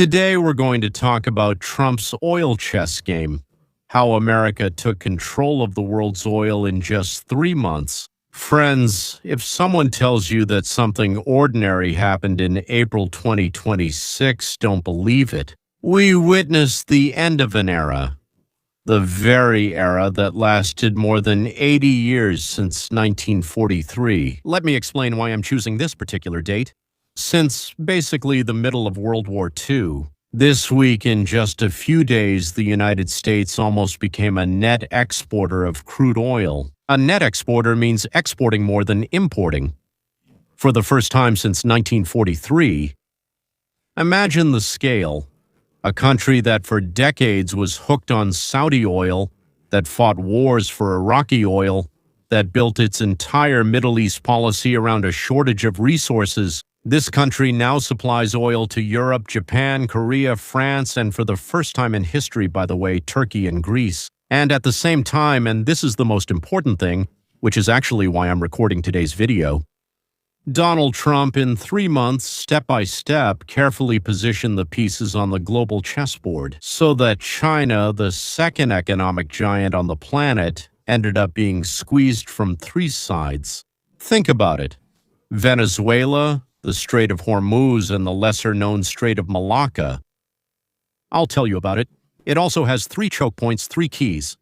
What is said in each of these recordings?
Today we're going to talk about Trump's oil chess game, how America took control of the world's oil in just 3 months. Friends, if someone tells you that something ordinary happened in April 2026, don't believe it. We witnessed the end of an era, the very era that lasted more than 80 years since 1943. Let me explain why I'm choosing this particular date. Since basically the middle of World War II, this week in just a few days, the United States almost became a net exporter of crude oil. A net exporter means exporting more than importing. For the first time since 1943, imagine the scale. A country that for decades was hooked on Saudi oil, that fought wars for Iraqi oil, that built its entire Middle East policy around a shortage of resources. This country now supplies oil to Europe, Japan, Korea, France, and for the first time in history, by the way, Turkey and Greece. And at the same time, and this is the most important thing, which is actually why I'm recording today's video, Donald Trump, in 3 months, step by step, carefully positioned the pieces on the global chessboard so that China, the second economic giant on the planet, ended up being squeezed from 3 sides. Think about it. Venezuela, the Strait of Hormuz, and the lesser-known Strait of Malacca. I'll tell you about it. It also has 3 choke points, 3 keys.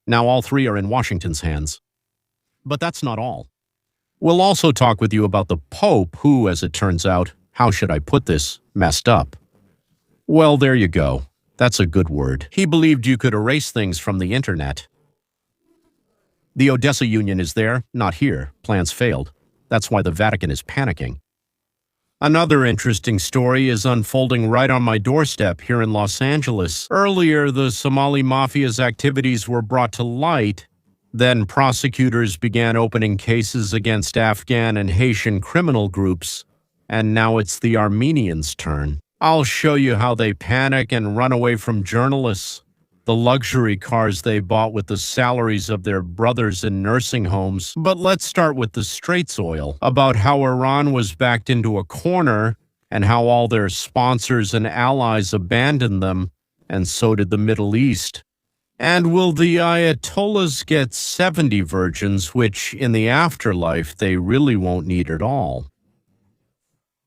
Now all 3 are in Washington's hands. But that's not all. We'll also talk with you about the Pope, who, as it turns out, how should I put this, messed up. Well, there you go. That's a good word. He believed you could erase things from the internet. The Odessa Union is there, not here. Plans failed. That's why the Vatican is panicking. Another interesting story is unfolding right on my doorstep here in Los Angeles. Earlier, the Somali mafia's activities were brought to light. Then prosecutors began opening cases against Afghan and Haitian criminal groups. And now it's the Armenians' turn. I'll show you how they panic and run away from journalists, the luxury cars they bought with the salaries of their brothers in nursing homes. But let's start with the Straits oil, about how Iran was backed into a corner and how all their sponsors and allies abandoned them, and so did the Middle East. And will the Ayatollahs get 70 virgins, which in the afterlife they really won't need at all?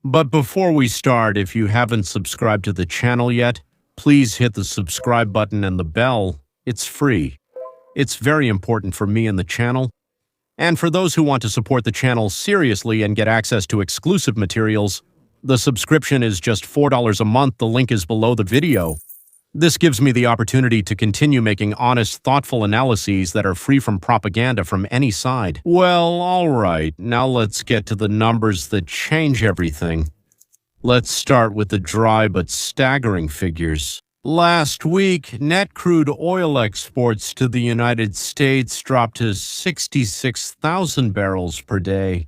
But before we start, if you haven't subscribed to the channel yet, please hit the subscribe button and the bell. It's free. It's very important for me and the channel. And for those who want to support the channel seriously and get access to exclusive materials, the subscription is just $4 a month. The link is below the video. This gives me the opportunity to continue making honest, thoughtful analyses that are free from propaganda from any side. Well, all right, now let's get to the numbers that change everything. Let's start with the dry but staggering figures. Last week, net crude oil exports to the United States dropped to 66,000 barrels per day.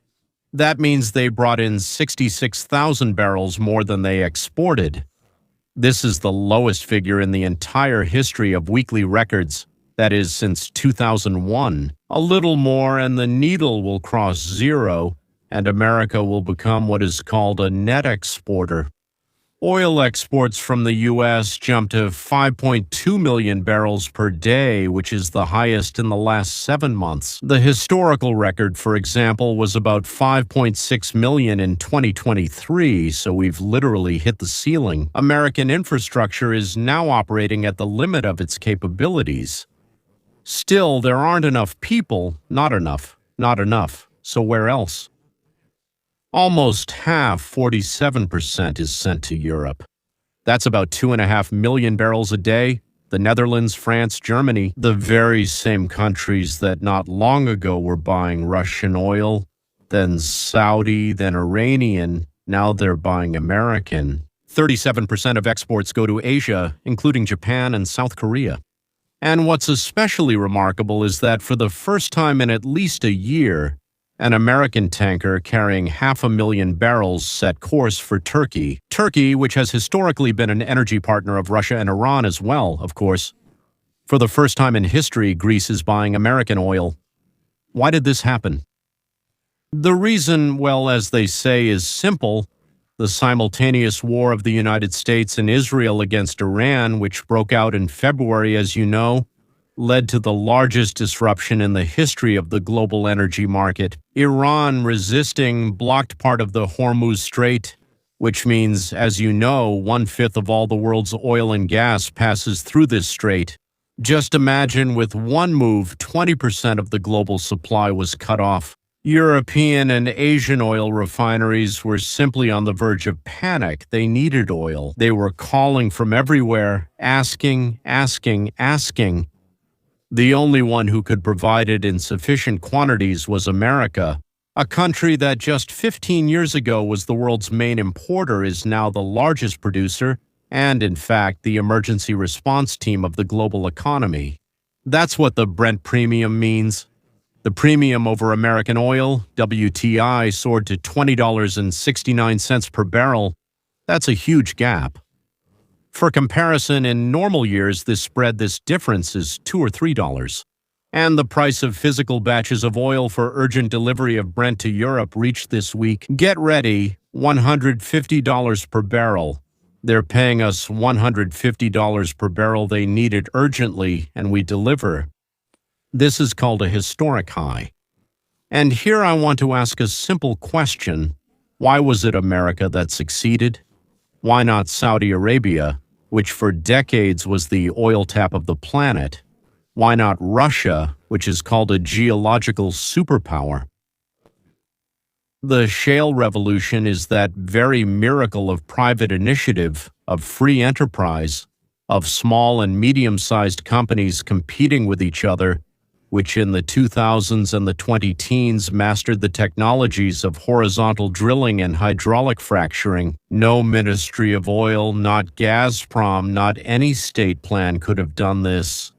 That means they brought in 66,000 barrels more than they exported. This is the lowest figure in the entire history of weekly records, that is, since 2001. A little more and the needle will cross zero, and America will become what is called a net exporter. Oil exports from the U.S. jumped to 5.2 million barrels per day, which is the highest in the last 7 months. The historical record, for example, was about 5.6 million in 2023, so we've literally hit the ceiling. American infrastructure is now operating at the limit of its capabilities. Still, there aren't enough people. Not enough. So where else? Almost half, 47%, is sent to Europe. That's about 2.5 million barrels a day. The Netherlands, France, Germany, the very same countries that not long ago were buying Russian oil, then Saudi, then Iranian, now they're buying American. 37% of exports go to Asia, including Japan and South Korea. And what's especially remarkable is that for the first time in at least a year, an American tanker carrying 500,000 barrels set course for Turkey. Turkey, which has historically been an energy partner of Russia and Iran as well, of course. For the first time in history, Greece is buying American oil. Why did this happen? The reason, well, as they say, is simple. The simultaneous war of the United States and Israel against Iran, which broke out in February, as you know, led to the largest disruption in the history of the global energy market. Iran resisting blocked part of the Hormuz Strait, which means, as you know, 1/5 of all the world's oil and gas passes through this strait. Just imagine with one move, 20% of the global supply was cut off. European and Asian oil refineries were simply on the verge of panic. They needed oil. They were calling from everywhere, asking. The only one who could provide it in sufficient quantities was America. A country that just 15 years ago was the world's main importer is now the largest producer and, in fact, the emergency response team of the global economy. That's what the Brent premium means. The premium over American oil, WTI, soared to $20.69 per barrel. That's a huge gap. For comparison, in normal years, this difference is $2 or $3. And the price of physical batches of oil for urgent delivery of Brent to Europe reached this week. Get ready, $150 per barrel. They're paying us $150 per barrel they needed urgently, and we deliver. This is called a historic high. And here I want to ask a simple question. Why was it America that succeeded? Why not Saudi Arabia, which for decades was the oil tap of the planet? Why not Russia, which is called a geological superpower? The shale revolution is that very miracle of private initiative, of free enterprise, of small and medium-sized companies competing with each other, which in the 2000s and the 2010s mastered the technologies of horizontal drilling and hydraulic fracturing. No Ministry of Oil, not Gazprom, not any state plan could have done this.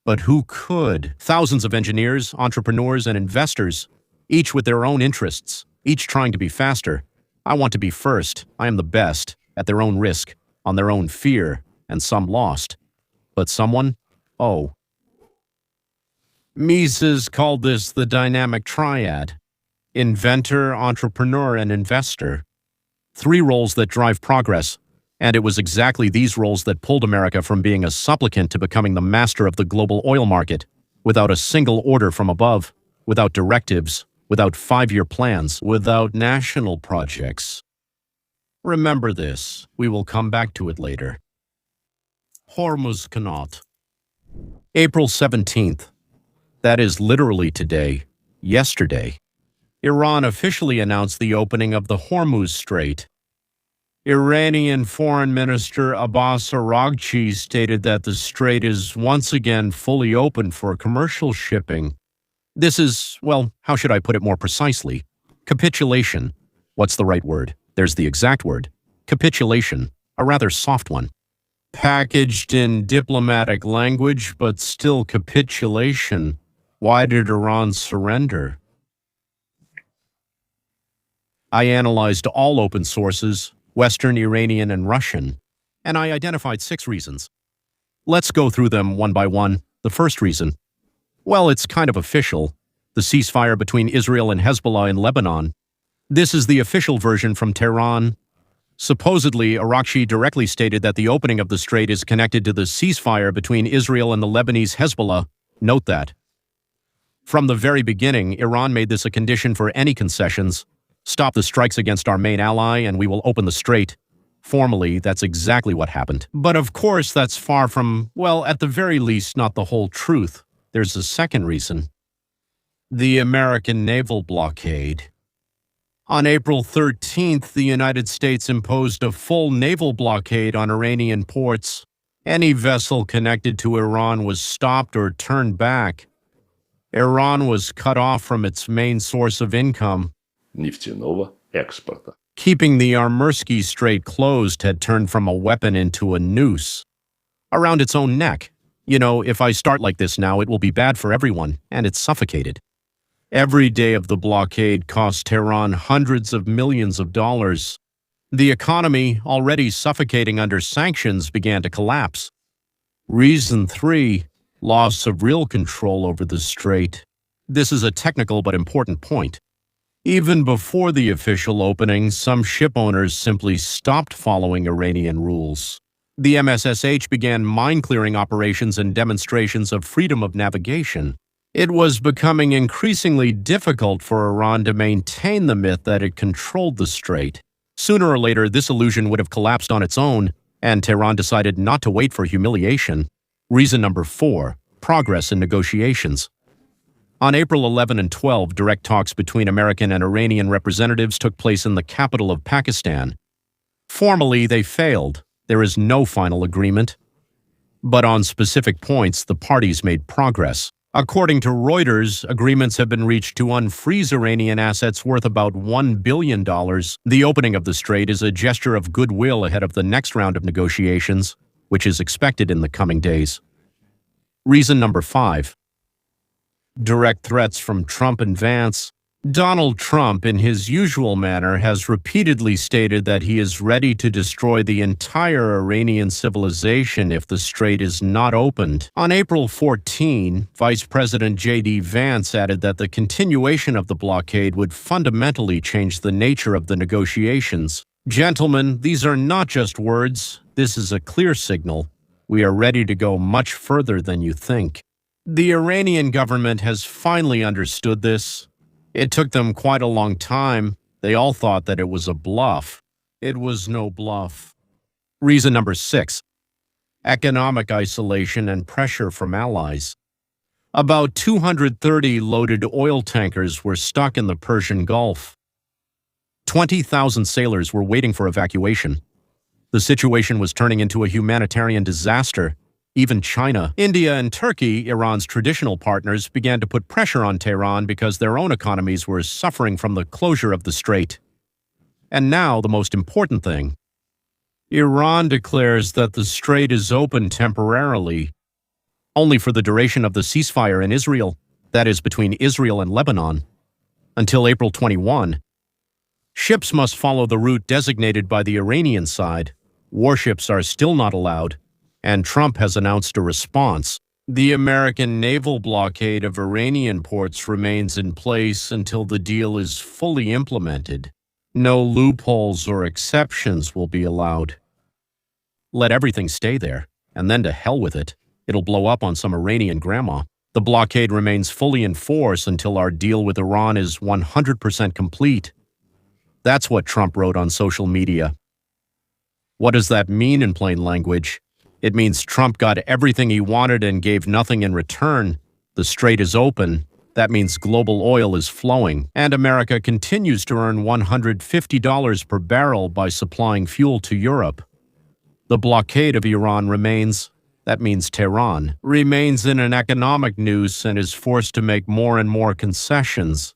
But who could? Thousands of engineers, entrepreneurs, and investors, each with their own interests, each trying to be faster. I want to be first. I am the best, at their own risk, on their own fear, and some lost. But someone? Oh. Mises called this the dynamic triad: inventor, entrepreneur, and investor. 3 roles that drive progress, and it was exactly these roles that pulled America from being a supplicant to becoming the master of the global oil market, without a single order from above, without directives, without 5-year plans, without national projects. Remember this. We will come back to it later. Hormuz Canal. April 17th. That is literally today, yesterday. Iran officially announced the opening of the Hormuz Strait. Iranian Foreign Minister Abbas Araghchi stated that the strait is once again fully open for commercial shipping. This is, well, how should I put it more precisely? Capitulation. What's the right word? There's the exact word. Capitulation, a rather soft one. Packaged in diplomatic language, but still capitulation. Why did Iran surrender? I analyzed all open sources, Western, Iranian, and Russian, and I identified 6 reasons. Let's go through them one by one. The first reason. Well, it's kind of official. The ceasefire between Israel and Hezbollah in Lebanon. This is the official version from Tehran. Supposedly, Araghchi directly stated that the opening of the strait is connected to the ceasefire between Israel and the Lebanese Hezbollah. Note that. From the very beginning, Iran made this a condition for any concessions. Stop the strikes against our main ally and we will open the strait. Formally, that's exactly what happened. But of course, that's far from, well, at the very least, not the whole truth. There's a second reason. The American naval blockade. On April 13th, the United States imposed a full naval blockade on Iranian ports. Any vessel connected to Iran was stopped or turned back. Iran was cut off from its main source of income. Нефтяного экспорта. Keeping the Hormuz Strait closed had turned from a weapon into a noose around its own neck. You know, if I start like this now, it will be bad for everyone, and it's suffocated. Every day of the blockade cost Tehran hundreds of millions of dollars. The economy, already suffocating under sanctions, began to collapse. Reason 3. Loss of real control over the strait. This is a technical but important point. Even before the official opening, some ship owners simply stopped following Iranian rules. The MSSH began mine-clearing operations and demonstrations of freedom of navigation. It was becoming increasingly difficult for Iran to maintain the myth that it controlled the strait. Sooner or later, this illusion would have collapsed on its own, and Tehran decided not to wait for humiliation. Reason number 4, progress in negotiations. On April 11 and 12, direct talks between American and Iranian representatives took place in the capital of Pakistan. Formally, they failed. There is no final agreement. But on specific points, the parties made progress. According to Reuters, agreements have been reached to unfreeze Iranian assets worth about $1 billion. The opening of the strait is a gesture of goodwill ahead of the next round of negotiations, which is expected in the coming days. Reason number 5. Direct threats from Trump and Vance. Donald Trump, in his usual manner, has repeatedly stated that he is ready to destroy the entire Iranian civilization if the strait is not opened. On April 14, Vice President J.D. Vance added that the continuation of the blockade would fundamentally change the nature of the negotiations. Gentlemen, these are not just words. This is a clear signal. We are ready to go much further than you think. The Iranian government has finally understood this. It took them quite a long time. They all thought that it was a bluff. It was no bluff. Reason number 6. Economic isolation and pressure from allies. About 230 loaded oil tankers were stuck in the Persian Gulf. 20,000 sailors were waiting for evacuation. The situation was turning into a humanitarian disaster. Even China, India, and Turkey, Iran's traditional partners, began to put pressure on Tehran because their own economies were suffering from the closure of the strait. And now, the most important thing. Iran declares that the strait is open temporarily, only for the duration of the ceasefire in Israel, that is, between Israel and Lebanon, until April 21. Ships must follow the route designated by the Iranian side. Warships are still not allowed. And Trump has announced a response. The American naval blockade of Iranian ports remains in place until the deal is fully implemented. No loopholes or exceptions will be allowed. Let everything stay there, and then to hell with it. It'll blow up on some Iranian grandma. The blockade remains fully in force until our deal with Iran is 100% complete. That's what Trump wrote on social media. What does that mean in plain language? It means Trump got everything he wanted and gave nothing in return. The strait is open. That means global oil is flowing, and America continues to earn $150 per barrel by supplying fuel to Europe. The blockade of Iran remains. That means Tehran remains in an economic noose and is forced to make more and more concessions.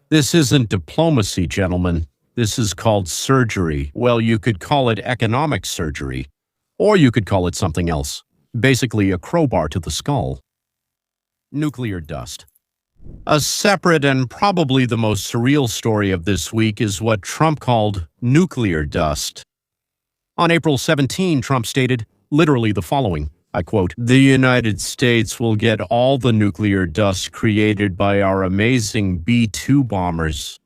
This isn't diplomacy, gentlemen. This is called surgery. Well, you could call it economic surgery. Or you could call it something else, basically a crowbar to the skull. Nuclear dust. A separate and probably the most surreal story of this week is what Trump called nuclear dust. On April 17, Trump stated literally the following, I quote, "The United States will get all the nuclear dust created by our amazing B-2 bombers.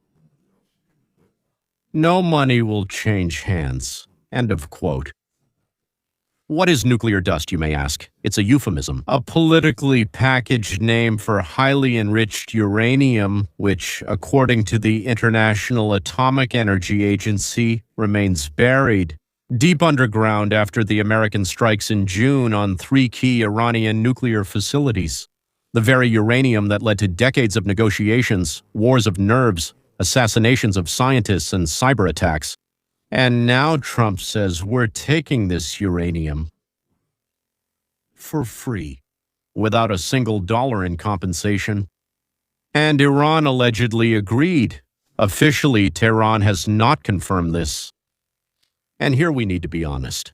No money will change hands." End of quote. What is nuclear dust, you may ask? It's a euphemism, a politically packaged name for highly enriched uranium, which, according to the International Atomic Energy Agency, remains buried deep underground after the American strikes in June on 3 key Iranian nuclear facilities. The very uranium that led to decades of negotiations, wars of nerves, assassinations of scientists, and cyber attacks. And now Trump says we're taking this uranium for free, without a single dollar in compensation. And Iran allegedly agreed. Officially, Tehran has not confirmed this. And here we need to be honest.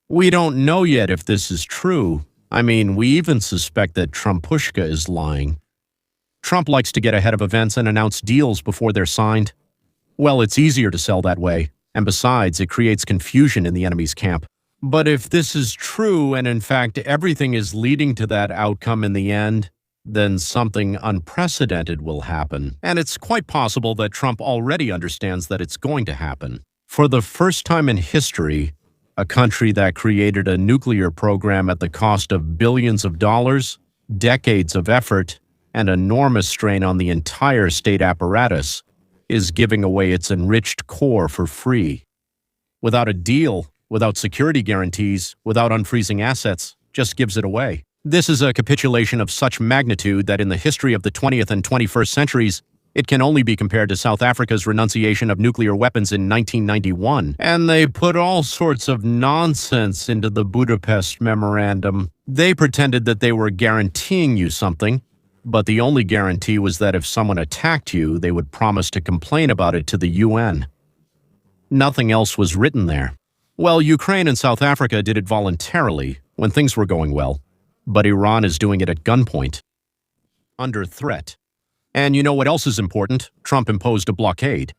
We don't know yet if this is true. I mean, we even suspect that Trumpushka is lying. Trump likes to get ahead of events and announce deals before they're signed. Well, it's easier to sell that way. And besides, it creates confusion in the enemy's camp. But if this is true, and in fact everything is leading to that outcome in the end, then something unprecedented will happen. And it's quite possible that Trump already understands that it's going to happen. For the first time in history, a country that created a nuclear program at the cost of billions of dollars, decades of effort, and enormous strain on the entire state apparatus is giving away its enriched core for free. Without a deal, without security guarantees, without unfreezing assets, just gives it away. This is a capitulation of such magnitude that in the history of the 20th and 21st centuries, it can only be compared to South Africa's renunciation of nuclear weapons in 1991. And they put all sorts of nonsense into the Budapest Memorandum. They pretended that they were guaranteeing you something, but the only guarantee was that if someone attacked you, they would promise to complain about it to the UN. Nothing else was written there. Well, Ukraine and South Africa did it voluntarily when things were going well, but Iran is doing it at gunpoint, under threat. And you know what else is important? Trump imposed a blockade.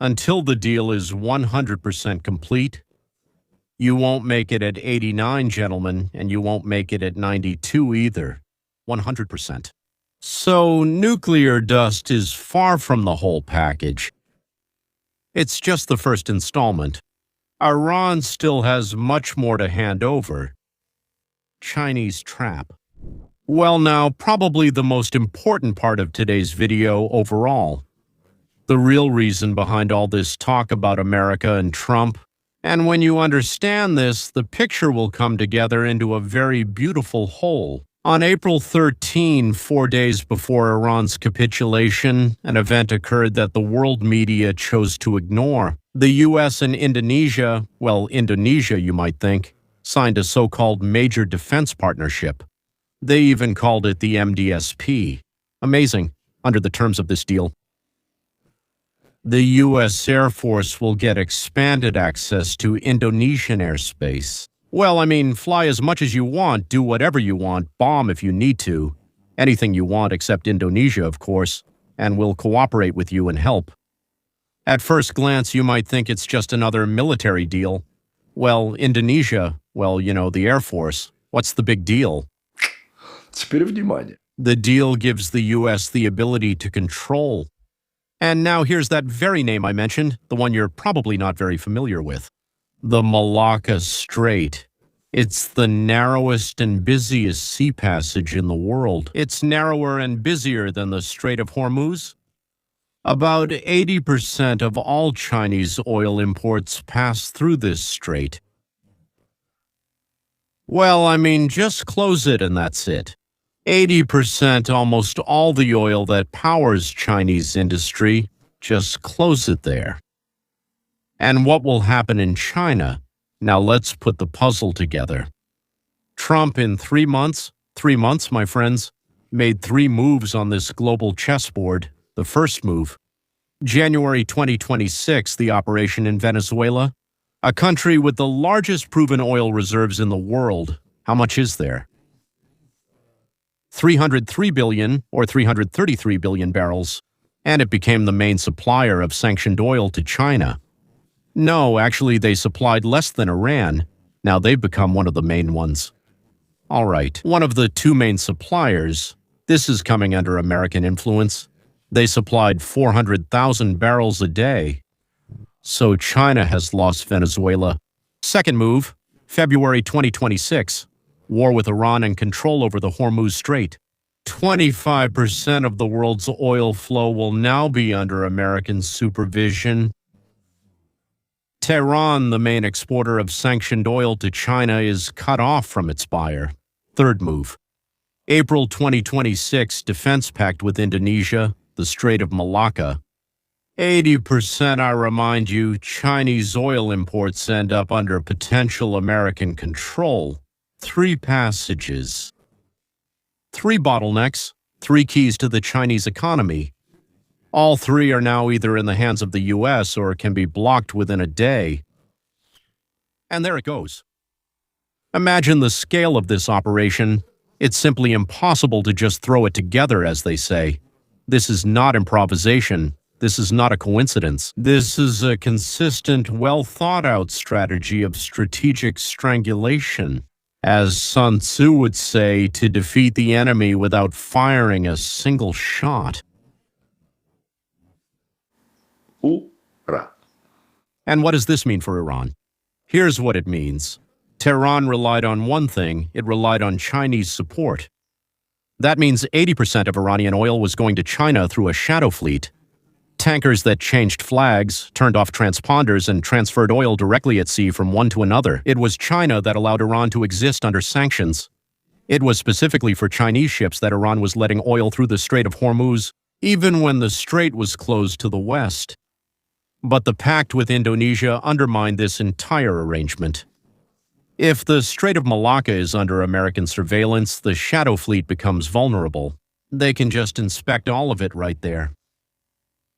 Until the deal is 100% complete, you won't make it at 89, gentlemen, and you won't make it at 92 either. 100%. So nuclear dust is far from the whole package. It's just the first installment. Iran still has much more to hand over. Chinese trap. Well now, probably the most important part of today's video overall. The real reason behind all this talk about America and Trump. And when you understand this, the picture will come together into a very beautiful whole. On April 13, 4 days before Iran's capitulation, an event occurred that the world media chose to ignore. The US and Indonesia, well, Indonesia you might think, signed a so-called major defense partnership. They even called it the MDSP. Amazing, under the terms of this deal. The US Air Force will get expanded access to Indonesian airspace. Well, I mean, fly as much as you want, do whatever you want, bomb if you need to. Anything you want except Indonesia, of course, and we'll cooperate with you and help. At first glance, you might think it's just another military deal. Well, Indonesia, well, you know, the Air Force. What's the big deal? Теперь внимание. The deal gives the U.S. the ability to control. And now here's that very name I mentioned, the one you're probably not very familiar with. The Malacca Strait. It's the narrowest and busiest sea passage in the world. It's narrower and busier than the Strait of Hormuz. About 80% of all Chinese oil imports pass through this strait. Well, I mean, just close it and that's it. 80%, almost all the oil that powers Chinese industry, just close it there. And what will happen in China? Now let's put the puzzle together. Trump in 3 months, my friends, made 3 moves on this global chessboard. The first move, January 2026, the operation in Venezuela, a country with the largest proven oil reserves in the world. How much is there? 303 billion or 333 billion barrels, and it became the main supplier of sanctioned oil to China. No, actually, they supplied less than Iran. Now they've become one of the main ones. All right, one of the 2 main suppliers, this is coming under American influence. They supplied 400,000 barrels a day. So China has lost Venezuela. Second move, February 2026, war with Iran and control over the Hormuz Strait. 25% of the world's oil flow will now be under American supervision. Tehran, the main exporter of sanctioned oil to China, is cut off from its buyer. Third move. April 2026 defense pact with Indonesia, the Strait of Malacca. 80%, I remind you, Chinese oil imports end up under potential American control. 3 passages. 3 bottlenecks, 3 keys to the Chinese economy. All 3 are now either in the hands of the U.S. or can be blocked within a day. And there it goes. Imagine the scale of this operation. It's simply impossible to just throw it together, as they say. This is not improvisation. This is not a coincidence. This is a consistent, well-thought-out strategy of strategic strangulation. As Sun Tzu would say, to defeat the enemy without firing a single shot. Ura. And what does this mean for Iran? Here's what it means. Tehran relied on one thing, it relied on Chinese support. That means 80% of Iranian oil was going to China through a shadow fleet. Tankers that changed flags, turned off transponders, and transferred oil directly at sea from one to another. It was China that allowed Iran to exist under sanctions. It was specifically for Chinese ships that Iran was letting oil through the Strait of Hormuz, even when the strait was closed to the west. But the pact with Indonesia undermined this entire arrangement. If the Strait of Malacca is under American surveillance, the shadow fleet becomes vulnerable. They can just inspect all of it right there.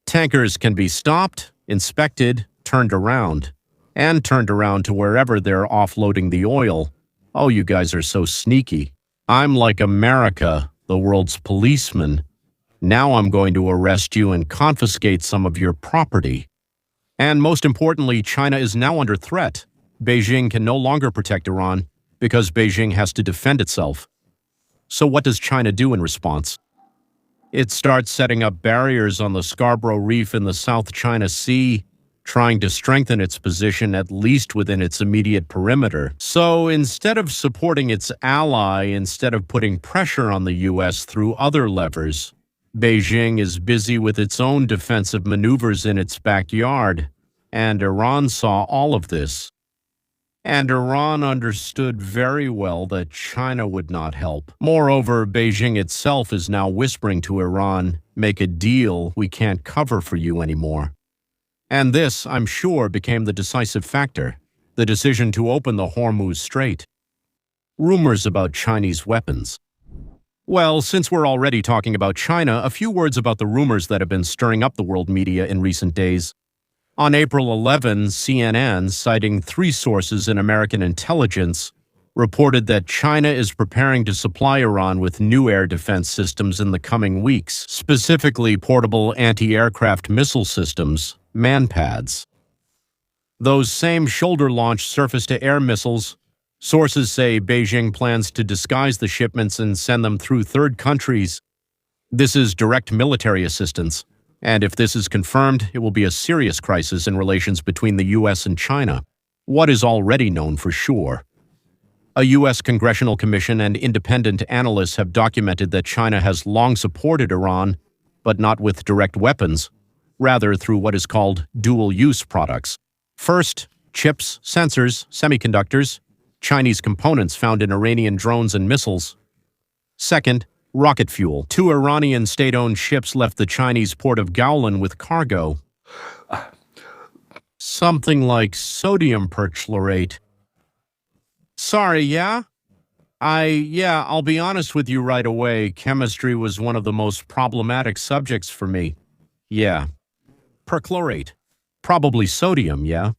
Tankers can be stopped, inspected, turned around to wherever they're offloading the oil. Oh, you guys are so sneaky. I'm like America, the world's policeman. Now I'm going to arrest you and confiscate some of your property. And most importantly, China is now under threat. Beijing can no longer protect Iran because Beijing has to defend itself. So what does China do in response? It starts setting up barriers on the Scarborough Reef in the South China Sea, trying to strengthen its position at least within its immediate perimeter. So instead of supporting its ally, instead of putting pressure on the U.S. through other levers, Beijing is busy with its own defensive maneuvers in its backyard, and Iran saw all of this. And Iran understood very well that China would not help. Moreover, Beijing itself is now whispering to Iran, make a deal, we can't cover for you anymore. And this, I'm sure, became the decisive factor, the decision to open the Hormuz Strait. Rumors about Chinese weapons. Well, since we're already talking about China, a few words about the rumors that have been stirring up the world media in recent days. On April 11, CNN, citing 3 sources in American intelligence, reported that China is preparing to supply Iran with new air defense systems in the coming weeks, specifically portable anti-aircraft missile systems, MANPADS. Those same shoulder-launched surface-to-air missiles, sources say Beijing plans to disguise the shipments and send them through third countries. This is direct military assistance. And if this is confirmed, it will be a serious crisis in relations between the U.S. and China. What is already known for sure? A U.S. Congressional Commission and independent analysts have documented that China has long supported Iran, but not with direct weapons, rather through what is called dual-use products. First, chips, sensors, semiconductors, Chinese components found in Iranian drones and missiles. Second, rocket fuel. 2 Iranian state-owned ships left the Chinese port of Gowlan with cargo. Something like sodium perchlorate. Sorry, yeah? I'll be honest with you right away. Chemistry was one of the most problematic subjects for me. Yeah. Perchlorate. Probably sodium, yeah?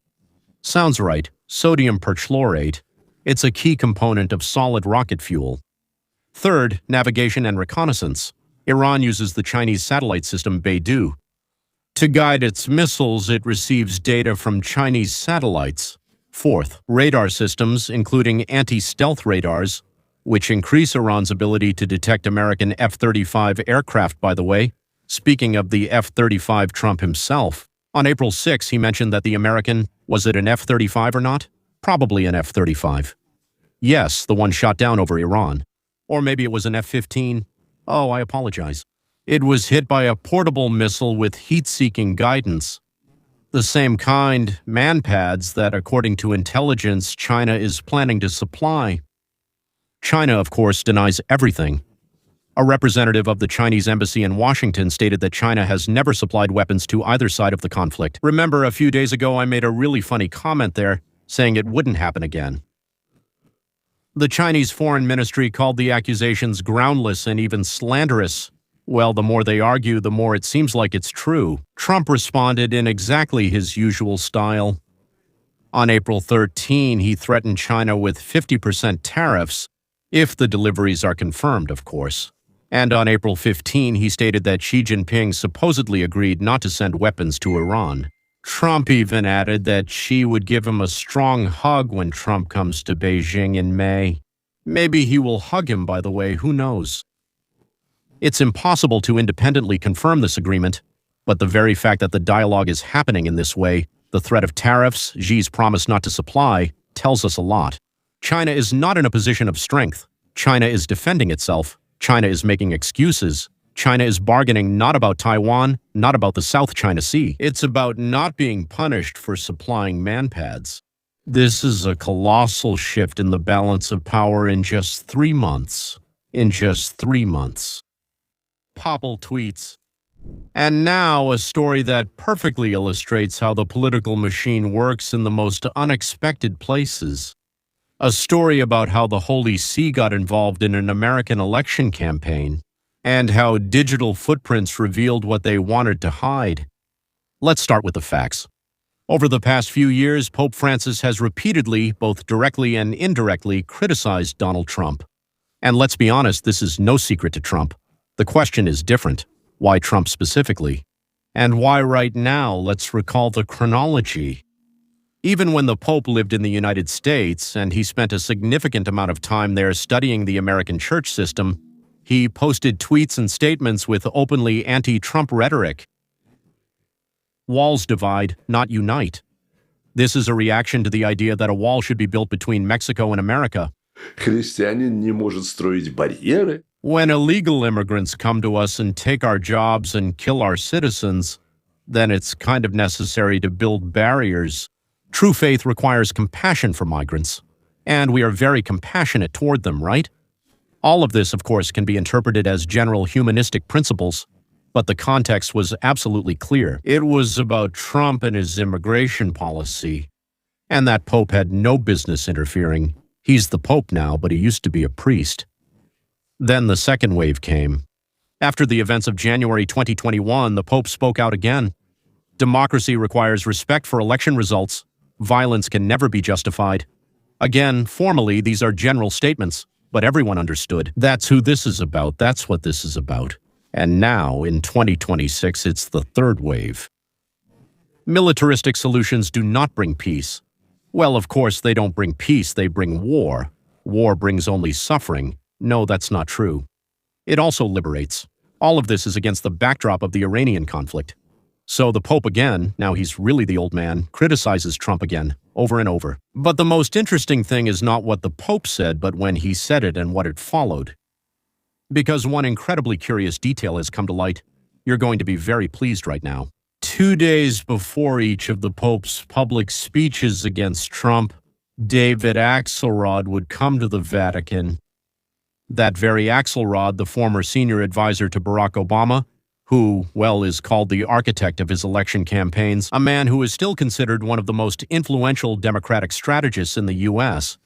Sounds right. Sodium perchlorate. It's a key component of solid rocket fuel. Third, navigation and reconnaissance. Iran uses the Chinese satellite system Beidou. To guide its missiles, it receives data from Chinese satellites. Fourth, radar systems, including anti-stealth radars, which increase Iran's ability to detect American F-35 aircraft, by the way. Speaking of the F-35, Trump himself. On April 6, he mentioned that the American, was it an F-35 or not? Probably an F-35. Yes, the one shot down over Iran. Or maybe it was an F-15. Oh, I apologize. It was hit by a portable missile with heat-seeking guidance. The same kind, MANPADS, that, according to intelligence, China is planning to supply. China, of course, denies everything. A representative of the Chinese embassy in Washington stated that China has never supplied weapons to either side of the conflict. Remember, a few days ago I made a really funny comment there, saying it wouldn't happen again. The Chinese Foreign Ministry called the accusations groundless and even slanderous. Well, the more they argue, the more it seems like it's true. Trump responded in exactly his usual style. On April 13, he threatened China with 50% tariffs, if the deliveries are confirmed, of course. And on April 15, he stated that Xi Jinping supposedly agreed not to send weapons to Iran. Trump even added that Xi would give him a strong hug when Trump comes to Beijing in May. Maybe he will hug him, by the way, who knows? It's impossible to independently confirm this agreement, but the very fact that the dialogue is happening in this way, the threat of tariffs, Xi's promise not to supply, tells us a lot. China is not in a position of strength. China is defending itself. China is making excuses. China is bargaining not about Taiwan, not about the South China Sea. It's about not being punished for supplying manpads. This is a colossal shift in the balance of power in just 3 months. In just 3 months. Popple tweets. And now a story that perfectly illustrates how the political machine works in the most unexpected places. A story about how the Holy See got involved in an American election campaign, and how digital footprints revealed what they wanted to hide. Let's start with the facts. Over the past few years, Pope Francis has repeatedly, both directly and indirectly, criticized Donald Trump. And let's be honest, this is no secret to Trump. The question is different. Why Trump specifically? And why right now? Let's recall the chronology. Even when the Pope lived in the United States, and he spent a significant amount of time there studying the American church system, he posted tweets and statements with openly anti-Trump rhetoric. Walls divide, not unite. This is a reaction to the idea that a wall should be built between Mexico and America. Христианин не может строить барьеры. When illegal immigrants come to us and take our jobs and kill our citizens, then it's kind of necessary to build barriers. True faith requires compassion for migrants, and we are very compassionate toward them, right? All of this, of course, can be interpreted as general humanistic principles, but the context was absolutely clear. It was about Trump and his immigration policy, and that Pope had no business interfering. He's the Pope now, but he used to be a priest. Then the second wave came. After the events of January 2021, the Pope spoke out again. Democracy requires respect for election results. Violence can never be justified. Again, formally, these are general statements, but everyone understood. That's who this is about. That's what this is about. And now, in 2026, it's the third wave. Militaristic solutions do not bring peace. Well, of course, they don't bring peace, they bring war. War brings only suffering. No, that's not true. It also liberates. All of this is against the backdrop of the Iranian conflict. So the Pope again, now he's really the old man, criticizes Trump again, over and over. But the most interesting thing is not what the Pope said, but when he said it and what it followed. Because one incredibly curious detail has come to light. You're going to be very pleased right now. 2 days before each of the Pope's public speeches against Trump, David Axelrod would come to the Vatican. That very Axelrod, the former senior advisor to Barack Obama, who, well, is called the architect of his election campaigns, a man who is still considered one of the most influential Democratic strategists in the U.S.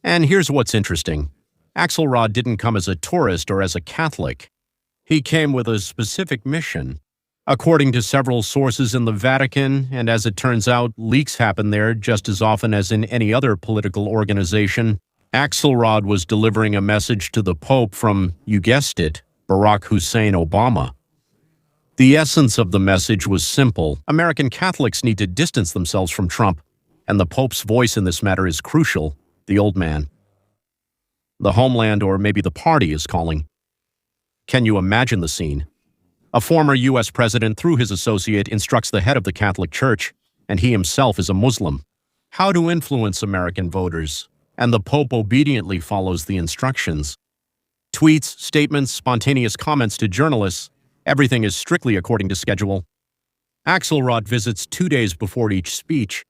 And here's what's interesting. Axelrod didn't come as a tourist or as a Catholic. He came with a specific mission. According to several sources in the Vatican, and as it turns out, leaks happen there just as often as in any other political organization, Axelrod was delivering a message to the Pope from, you guessed it, Barack Hussein Obama. The essence of the message was simple. American Catholics need to distance themselves from Trump, and the Pope's voice in this matter is crucial, the old man. The homeland, or maybe the party, is calling. Can you imagine the scene? A former U.S. president, through his associate, instructs the head of the Catholic Church, and he himself is a Muslim, how to influence American voters, and the Pope obediently follows the instructions. Tweets, statements, spontaneous comments to journalists, everything is strictly according to schedule. Axelrod visits 2 days before each speech.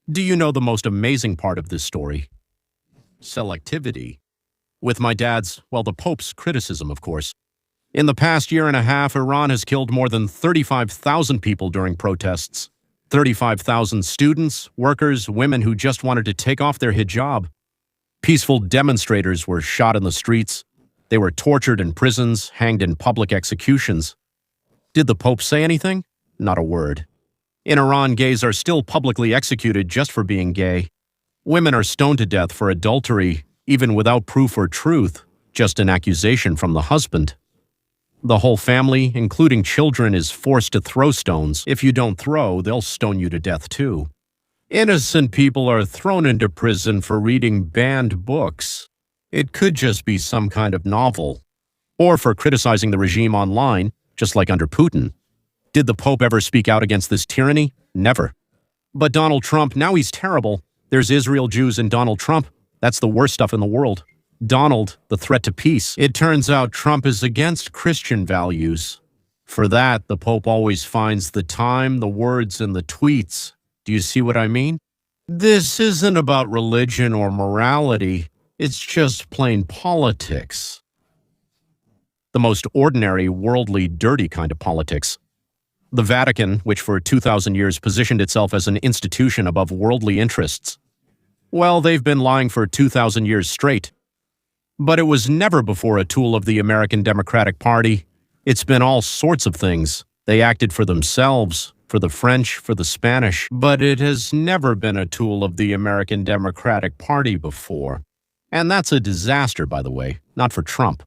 Do you know the most amazing part of this story? Selectivity. With my dad's, well, the Pope's criticism, of course. In the past year and a half, Iran has killed more than 35,000 people during protests. 35,000 students, workers, women who just wanted to take off their hijab. Peaceful demonstrators were shot in the streets. They were tortured in prisons, hanged in public executions. Did the Pope say anything? Not a word. In Iran, gays are still publicly executed just for being gay. Women are stoned to death for adultery, even without proof or truth, just an accusation from the husband. The whole family, including children, is forced to throw stones. If you don't throw, they'll stone you to death too. Innocent people are thrown into prison for reading banned books. It could just be some kind of novel. Or for criticizing the regime online, just like under Putin. Did the Pope ever speak out against this tyranny? Never. But Donald Trump, now he's terrible. There's Israel, Jews, and Donald Trump. That's the worst stuff in the world. Donald, the threat to peace. It turns out Trump is against Christian values. For that, the Pope always finds the time, the words, and the tweets. Do you see what I mean? This isn't about religion or morality. It's just plain politics. The most ordinary, worldly, dirty kind of politics. The Vatican, which for 2,000 years positioned itself as an institution above worldly interests. Well, they've been lying for 2,000 years straight. But it was never before a tool of the American Democratic Party. It's been all sorts of things. They acted for themselves, for the French, for the Spanish. But it has never been a tool of the American Democratic Party before. And that's a disaster, by the way, not for Trump.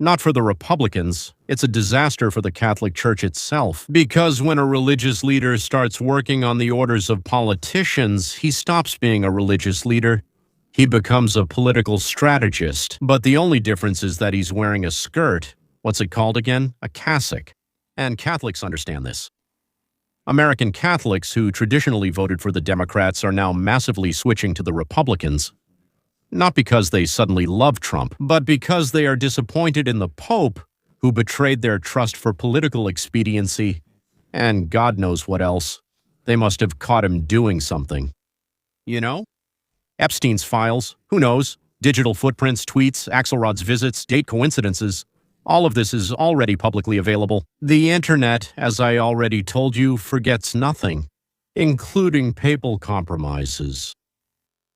Not for the Republicans. It's a disaster for the Catholic Church itself. Because when a religious leader starts working on the orders of politicians, he stops being a religious leader. He becomes a political strategist. But the only difference is that he's wearing a skirt. What's it called again? A cassock. And Catholics understand this. American Catholics who traditionally voted for the Democrats are now massively switching to the Republicans. Not because they suddenly love Trump, but because they are disappointed in the Pope, who betrayed their trust for political expediency, and God knows what else. They must have caught him doing something. You know? Epstein's files, who knows? Digital footprints, tweets, Axelrod's visits, date coincidences. All of this is already publicly available. The internet, as I already told you, forgets nothing, including papal compromises.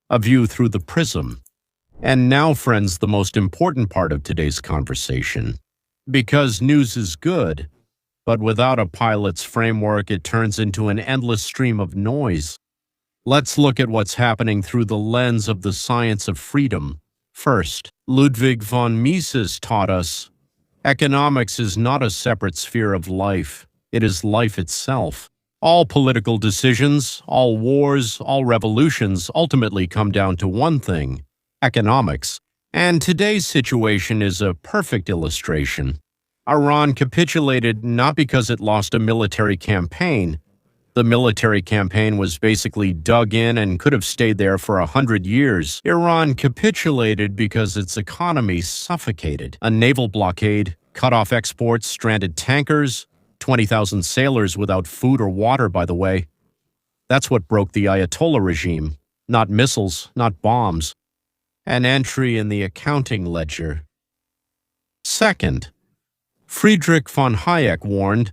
A view through the prism. And now, friends, the most important part of today's conversation. Because news is good, but without a pilot's framework, it turns into an endless stream of noise. Let's look at what's happening through the lens of the science of freedom. First, Ludwig von Mises taught us, economics is not a separate sphere of life. It is life itself. All political decisions, all wars, all revolutions ultimately come down to one thing: economics. And today's situation is a perfect illustration. Iran capitulated not because it lost a military campaign. The military campaign was basically dug in and could have stayed there for 100 years. Iran capitulated because its economy suffocated. A naval blockade, cut off exports, stranded tankers, 20,000 sailors without food or water, by the way. That's what broke the Ayatollah regime. Not missiles, not bombs. An entry in the accounting ledger. Second, Friedrich von Hayek warned,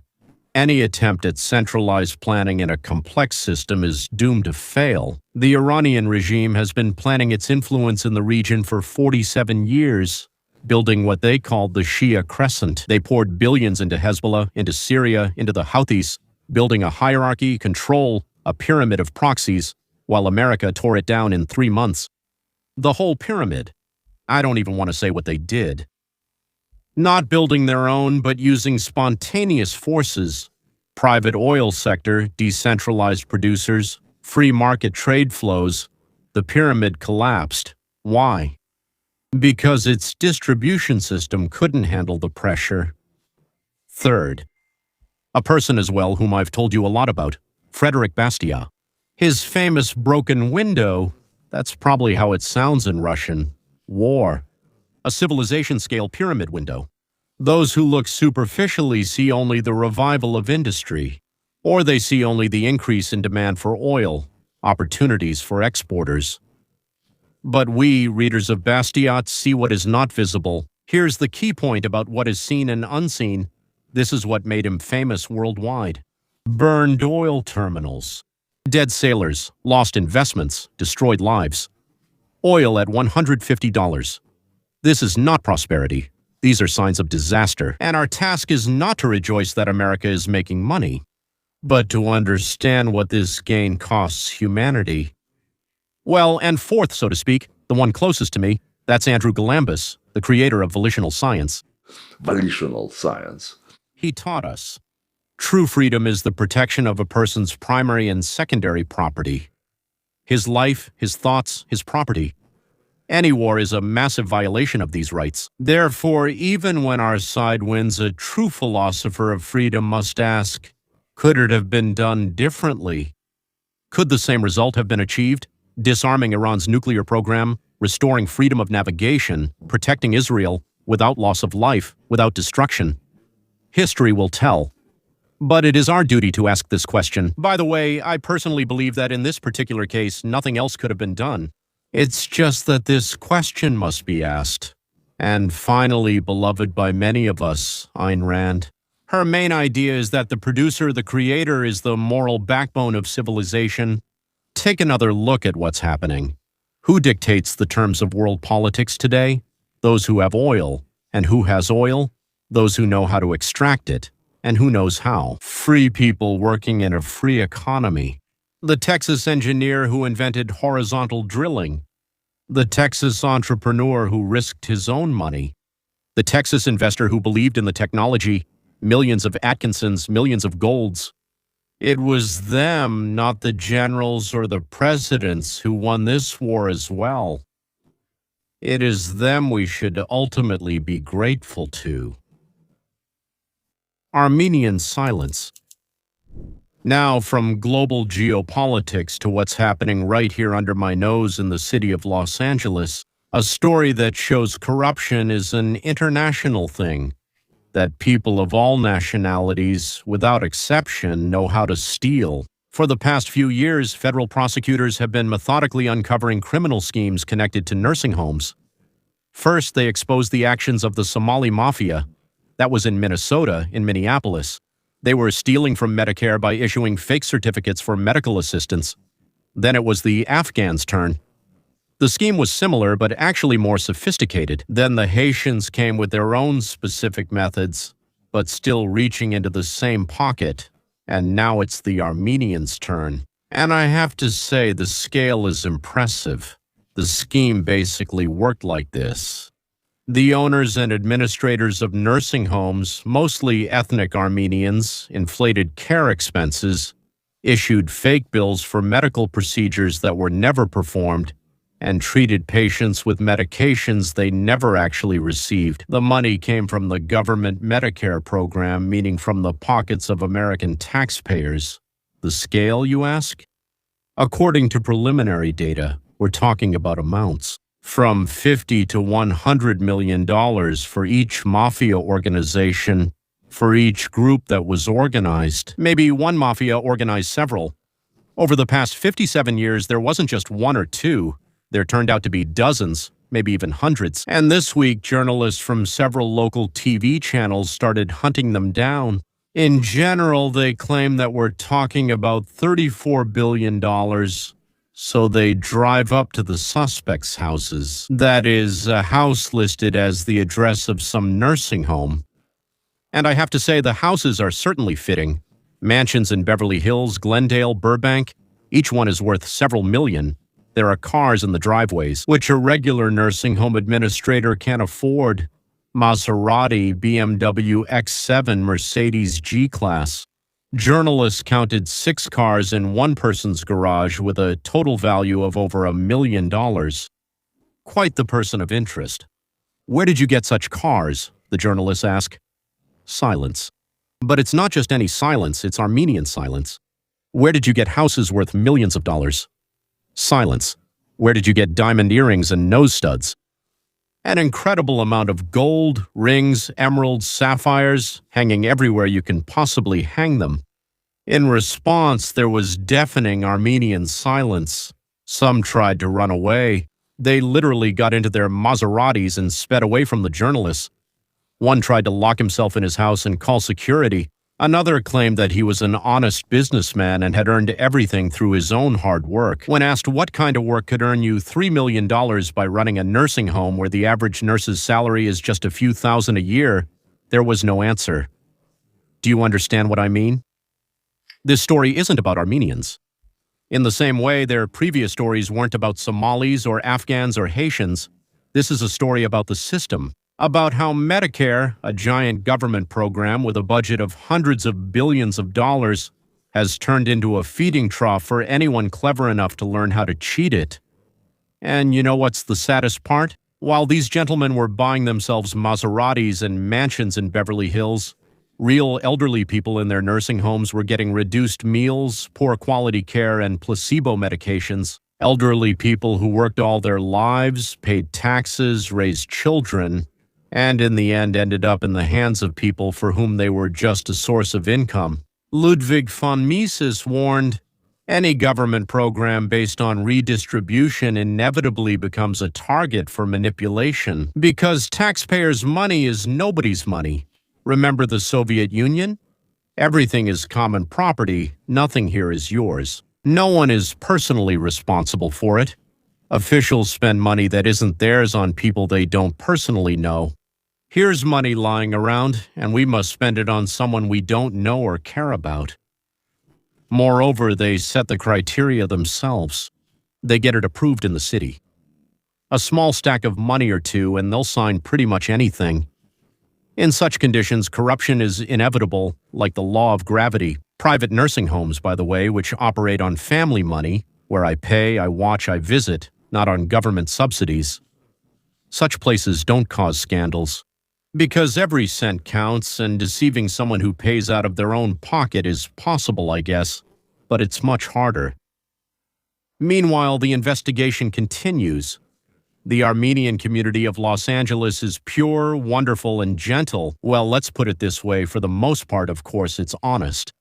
any attempt at centralized planning in a complex system is doomed to fail. The Iranian regime has been planning its influence in the region for 47 years, building what they called the Shia Crescent. They poured billions into Hezbollah, into Syria, into the Houthis, building a hierarchy, control, a pyramid of proxies, while America tore it down in 3 months. The whole pyramid. I don't even want to say what they did. Not building their own, but using spontaneous forces. Private oil sector, decentralized producers, free market trade flows. The pyramid collapsed. Why? Because its distribution system couldn't handle the pressure. Third, a person as well whom I've told you a lot about, Frederick Bastiat. His famous broken window, that's probably how it sounds in Russian, war. A civilization-scale pyramid window. Those who look superficially see only the revival of industry, or they see only the increase in demand for oil, opportunities for exporters. But we, readers of Bastiat, see what is not visible. Here's the key point about what is seen and unseen. This is what made him famous worldwide. Burned oil terminals. Dead sailors, lost investments, destroyed lives. Oil at $150. This is not prosperity. These are signs of disaster. And our task is not to rejoice that America is making money, but to understand what this gain costs humanity. Well, and fourth, so to speak, the one closest to me, that's Andrew Galambus, the creator of volitional science. Volitional science. He taught us. True freedom is the protection of a person's primary and secondary property. His life, his thoughts, his property. Any war is a massive violation of these rights. Therefore, even when our side wins, a true philosopher of freedom must ask, could it have been done differently? Could the same result have been achieved? Disarming Iran's nuclear program, restoring freedom of navigation, protecting Israel without loss of life, without destruction. History will tell. But it is our duty to ask this question. By the way, I personally believe that in this particular case, nothing else could have been done. It's just that this question must be asked. And finally, beloved by many of us, Ayn Rand. Her main idea is that the producer, the creator, is the moral backbone of civilization. Take another look at what's happening. Who dictates the terms of world politics today? Those who have oil. And who has oil? Those who know how to extract it. And who knows how? Free people working in a free economy. The Texas engineer who invented horizontal drilling. The Texas entrepreneur who risked his own money. The Texas investor who believed in the technology. Millions of Atkinsons, millions of Golds. It was them, not the generals or the presidents, who won this war as well. It is them we should ultimately be grateful to. Armenian silence. Now, from global geopolitics to what's happening right here under my nose in the city of Los Angeles, a story that shows corruption is an international thing, that people of all nationalities, without exception, know how to steal. For the past few years, federal prosecutors have been methodically uncovering criminal schemes connected to nursing homes. First, they exposed the actions of the Somali mafia. That was in Minnesota, in Minneapolis. They were stealing from Medicare by issuing fake certificates for medical assistance. Then it was the Afghans' turn. The scheme was similar, but actually more sophisticated. Then the Haitians came with their own specific methods, but still reaching into the same pocket. And now it's the Armenians' turn. And I have to say, the scale is impressive. The scheme basically worked like this. The owners and administrators of nursing homes, mostly ethnic Armenians, inflated care expenses, issued fake bills for medical procedures that were never performed, and treated patients with medications they never actually received. The money came from the government Medicare program, meaning from the pockets of American taxpayers. The scale, you ask? According to preliminary data, we're talking about amounts from $50 to $100 million for each mafia organization, for each group that was organized. Maybe one mafia organized several. Over the past 57 years, there wasn't just one or two. There turned out to be dozens, maybe even hundreds. And this week, journalists from several local TV channels started hunting them down. In general, they claim that we're talking about $34 billion. So they drive up to the suspects' houses. That is, a house listed as the address of some nursing home. And I have to say, the houses are certainly fitting. Mansions in Beverly Hills, Glendale, Burbank, each one is worth several million. There are cars in the driveways, which a regular nursing home administrator can't afford. Maserati, BMW X7, Mercedes G-Class. Journalists counted 6 cars in one person's garage with a total value of over $1 million. Quite the person of interest. Where did you get such cars? The journalists ask. Silence. But it's not just any silence, it's Armenian silence. Where did you get houses worth millions of dollars? Silence. Where did you get diamond earrings and nose studs? An incredible amount of gold, rings, emeralds, sapphires, hanging everywhere you can possibly hang them. In response, there was deafening Armenian silence. Some tried to run away. They literally got into their Maseratis and sped away from the journalists. One tried to lock himself in his house and call security. Another claimed that he was an honest businessman and had earned everything through his own hard work. When asked what kind of work could earn you $3 million by running a nursing home where the average nurse's salary is just a few thousand a year, there was no answer. Do you understand what I mean? This story isn't about Armenians. In the same way, their previous stories weren't about Somalis or Afghans or Haitians. This is a story about the system. About how Medicare, a giant government program with a budget of hundreds of billions of dollars, has turned into a feeding trough for anyone clever enough to learn how to cheat it. And you know what's the saddest part? While these gentlemen were buying themselves Maseratis and mansions in Beverly Hills, real elderly people in their nursing homes were getting reduced meals, poor quality care, and placebo medications. Elderly people who worked all their lives, paid taxes, raised children, and in the end ended up in the hands of people for whom they were just a source of income. Ludwig von Mises warned, any government program based on redistribution inevitably becomes a target for manipulation because taxpayers' money is nobody's money. Remember the Soviet Union? Everything is common property, nothing here is yours. No one is personally responsible for it. Officials spend money that isn't theirs on people they don't personally know. Here's money lying around, and we must spend it on someone we don't know or care about. Moreover, they set the criteria themselves. They get it approved in the city. A small stack of money or two, and they'll sign pretty much anything. In such conditions, corruption is inevitable, like the law of gravity. Private nursing homes, by the way, which operate on family money, where I pay, I watch, I visit, not on government subsidies. Such places don't cause scandals. Because every cent counts, and deceiving someone who pays out of their own pocket is possible, I guess, but it's much harder. Meanwhile, the investigation continues. The Armenian community of Los Angeles is pure, wonderful, and gentle. Well, let's put it this way, for the most part, of course, it's honest.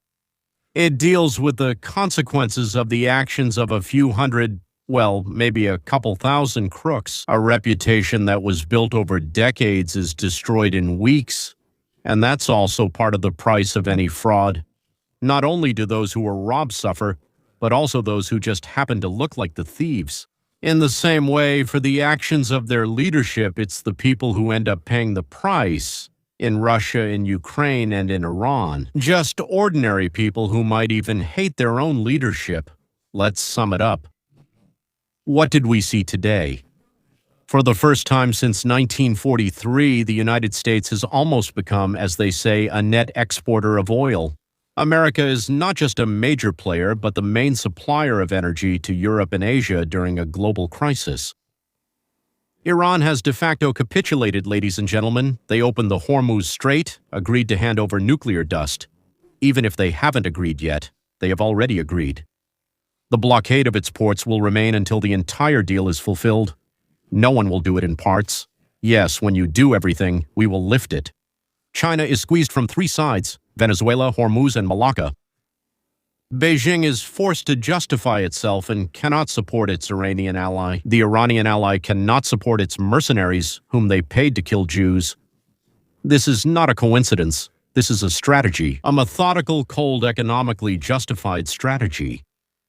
It deals with the consequences of the actions of a few hundred, well, maybe a couple thousand crooks. A reputation that was built over decades is destroyed in weeks, and that's also part of the price of any fraud. Not only do those who were robbed suffer, but also those who just happen to look like the thieves. In the same way, for the actions of their leadership, it's the people who end up paying the price. In Russia, in Ukraine, and in Iran. Just ordinary people who might even hate their own leadership. Let's sum it up. What did we see today? For the first time since 1943, the United States has almost become, as they say, a net exporter of oil. America is not just a major player, but the main supplier of energy to Europe and Asia during a global crisis. Iran has de facto capitulated, ladies and gentlemen. They opened the Hormuz Strait, agreed to hand over nuclear dust. Even if they haven't agreed yet, they have already agreed. The blockade of its ports will remain until the entire deal is fulfilled. No one will do it in parts. Yes, when you do everything, we will lift it. China is squeezed from three sides: Venezuela, Hormuz, and Malacca. Beijing is forced to justify itself and cannot support its Iranian ally. The Iranian ally cannot support its mercenaries, whom they paid to kill Jews. This is not a coincidence. This is a strategy, a methodical, cold, economically justified strategy,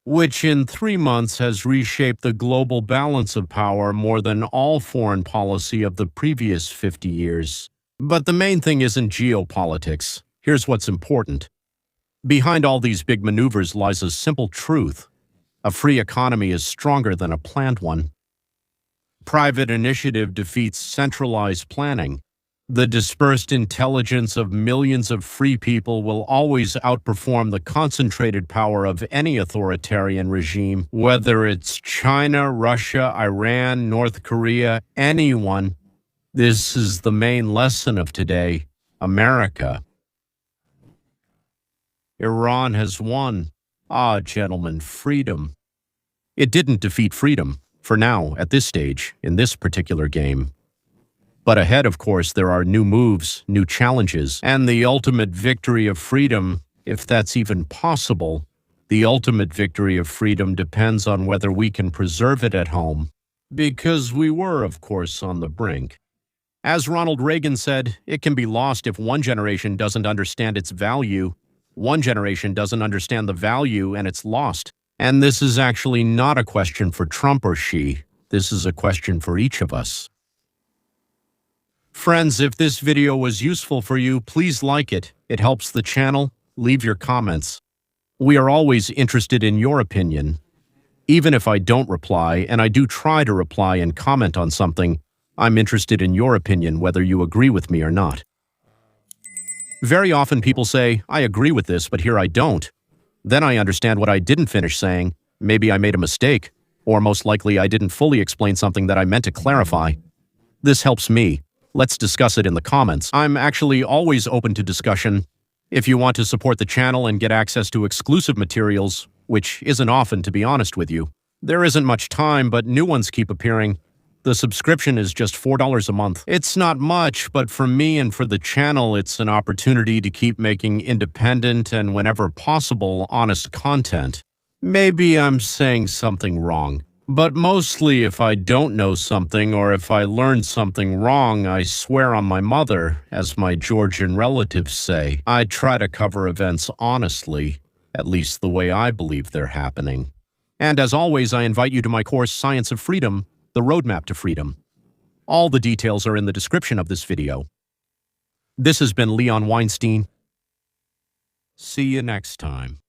which in 3 months has reshaped the global balance of power more than all foreign policy of the previous 50 years. But the main thing isn't geopolitics. Here's what's important. Behind all these big maneuvers lies a simple truth. A free economy is stronger than a planned one. Private initiative defeats centralized planning. The dispersed intelligence of millions of free people will always outperform the concentrated power of any authoritarian regime, whether it's China, Russia, Iran, North Korea, anyone. This is the main lesson of today, America. Iran has won. Ah, gentlemen, freedom. It didn't defeat freedom, for now, at this stage, in this particular game. But ahead, of course, there are new moves, new challenges, and the ultimate victory of freedom, if that's even possible, the ultimate victory of freedom depends on whether we can preserve it at home. Because we were, of course, on the brink. As Ronald Reagan said, it can be lost if one generation doesn't understand its value. One generation doesn't understand the value and it's lost. And this is actually not a question for Trump or Xi. This is a question for each of us. Friends, if this video was useful for you, please like it. It helps the channel. Leave your comments. We are always interested in your opinion. Even if I don't reply, and I do try to reply and comment on something, I'm interested in your opinion, whether you agree with me or not. Very often people say, I agree with this, but here I don't. Then I understand what I didn't finish saying. Maybe I made a mistake. Or most likely I didn't fully explain something that I meant to clarify. This helps me. Let's discuss it in the comments. I'm actually always open to discussion. If you want to support the channel and get access to exclusive materials, which isn't often to be honest with you, there isn't much time, but new ones keep appearing. The subscription is just $4 a month. It's not much, but for me and for the channel, it's an opportunity to keep making independent and, whenever possible, honest content. Maybe I'm saying something wrong, but mostly if I don't know something or if I learned something wrong, I swear on my mother, as my Georgian relatives say. I try to cover events honestly, at least the way I believe they're happening. And as always, I invite you to my course, Science of Freedom, The Roadmap to Freedom. All the details are in the description of this video. This has been Leon Weinstein. See you next time.